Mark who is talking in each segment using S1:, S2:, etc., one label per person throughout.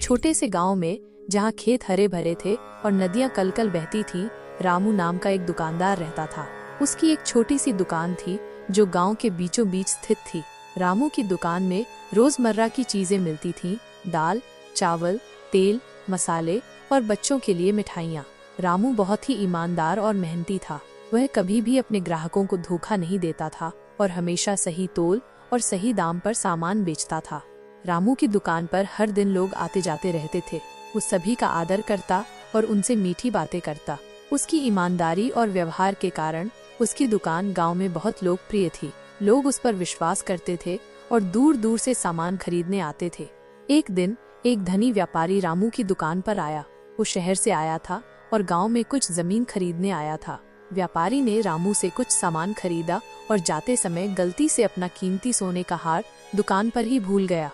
S1: छोटे से गांव में जहां खेत हरे भरे थे और नदियां कलकल बहती थीं, रामू नाम का एक दुकानदार रहता था। उसकी एक छोटी सी दुकान थी जो गांव के बीचों बीच स्थित थी। रामू की दुकान में रोजमर्रा की चीजें मिलती थीं, दाल, चावल, तेल, मसाले और बच्चों के लिए मिठाइयाँ। रामू बहुत ही ईमानदार और मेहनती था। वह कभी भी अपने ग्राहकों को धोखा नहीं देता था और हमेशा सही तोल और सही दाम पर सामान बेचता था। रामू की दुकान पर हर दिन लोग आते जाते रहते थे। वो सभी का आदर करता और उनसे मीठी बातें करता। उसकी ईमानदारी और व्यवहार के कारण उसकी दुकान गांव में बहुत लोकप्रिय थी। लोग उस पर विश्वास करते थे और दूर दूर से सामान खरीदने आते थे। एक दिन एक धनी व्यापारी रामू की दुकान पर आया। वो शहर से आया था और गांव में कुछ जमीन खरीदने आया था। व्यापारी ने रामू से कुछ सामान खरीदा और जाते समय गलती से अपना कीमती सोने का हार दुकान पर ही भूल गया।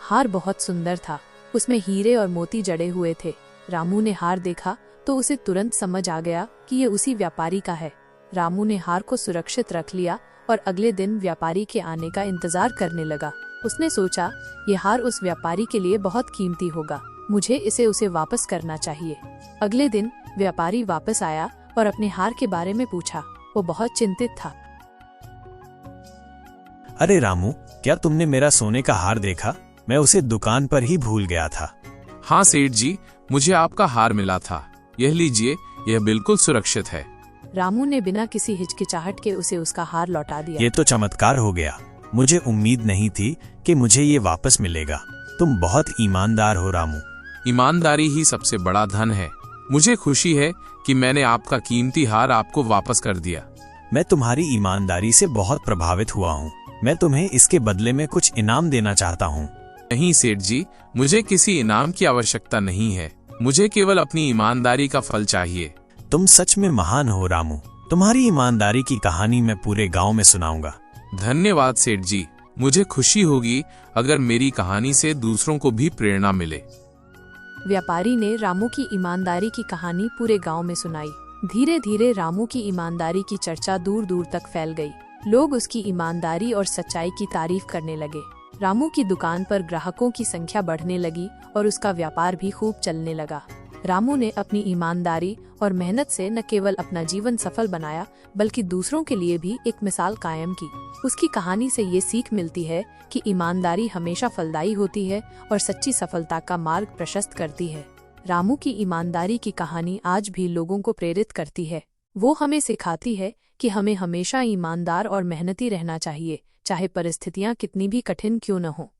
S1: हार बहुत सुंदर था। उसमें हीरे और मोती जड़े हुए थे। रामू ने हार देखा तो उसे तुरंत समझ आ गया कि ये उसी व्यापारी का है। रामू ने हार को सुरक्षित रख लिया और अगले दिन व्यापारी के आने का इंतजार करने लगा। उसने सोचा, ये हार उस व्यापारी के लिए बहुत कीमती होगा, मुझे इसे उसे वापस करना चाहिए। अगले दिन व्यापारी वापस आया और अपने हार के बारे में पूछा। वो बहुत चिंतित था।
S2: अरे रामू, क्या तुमने मेरा सोने का हार देखा? मैं उसे दुकान पर ही भूल गया था।
S3: हाँ सेठ जी, मुझे आपका हार मिला था। यह लीजिए, यह बिल्कुल सुरक्षित है।
S1: रामू ने बिना किसी हिचकिचाहट के उसे उसका हार लौटा दिया।
S2: ये तो चमत्कार हो गया। मुझे उम्मीद नहीं थी कि मुझे ये वापस मिलेगा। तुम बहुत ईमानदार हो रामू।
S3: ईमानदारी ही सबसे बड़ा धन है। मुझे खुशी है कि मैंने आपका कीमती हार आपको वापस कर दिया।
S2: मैं तुम्हारी ईमानदारी से बहुत प्रभावित हुआ हूँ। मैं तुम्हें इसके बदले में कुछ इनाम देना चाहता हूँ।
S3: नहीं सेठ जी, मुझे किसी इनाम की आवश्यकता नहीं है। मुझे केवल अपनी ईमानदारी का फल चाहिए।
S2: तुम सच में महान हो रामू। तुम्हारी ईमानदारी की कहानी मैं पूरे गांव में सुनाऊंगा।
S3: धन्यवाद सेठ जी। मुझे खुशी होगी अगर मेरी कहानी से दूसरों को भी प्रेरणा मिले।
S1: व्यापारी ने रामू की ईमानदारी की कहानी पूरे गांव में सुनाई। धीरे धीरे रामू की ईमानदारी की चर्चा दूर दूर तक फैल गई। लोग उसकी ईमानदारी और सच्चाई की तारीफ करने लगे। रामू की दुकान पर ग्राहकों की संख्या बढ़ने लगी और उसका व्यापार भी खूब चलने लगा। रामू ने अपनी ईमानदारी और मेहनत से न केवल अपना जीवन सफल बनाया, बल्कि दूसरों के लिए भी एक मिसाल कायम की। उसकी कहानी से ये सीख मिलती है कि ईमानदारी हमेशा फलदायी होती है और सच्ची सफलता का मार्ग प्रशस्त करती है। रामू की ईमानदारी की कहानी आज भी लोगों को प्रेरित करती है। वो हमें सिखाती है कि हमें हमेशा ईमानदार और मेहनती रहना चाहिए, चाहे परिस्थितियां कितनी भी कठिन क्यों न हो।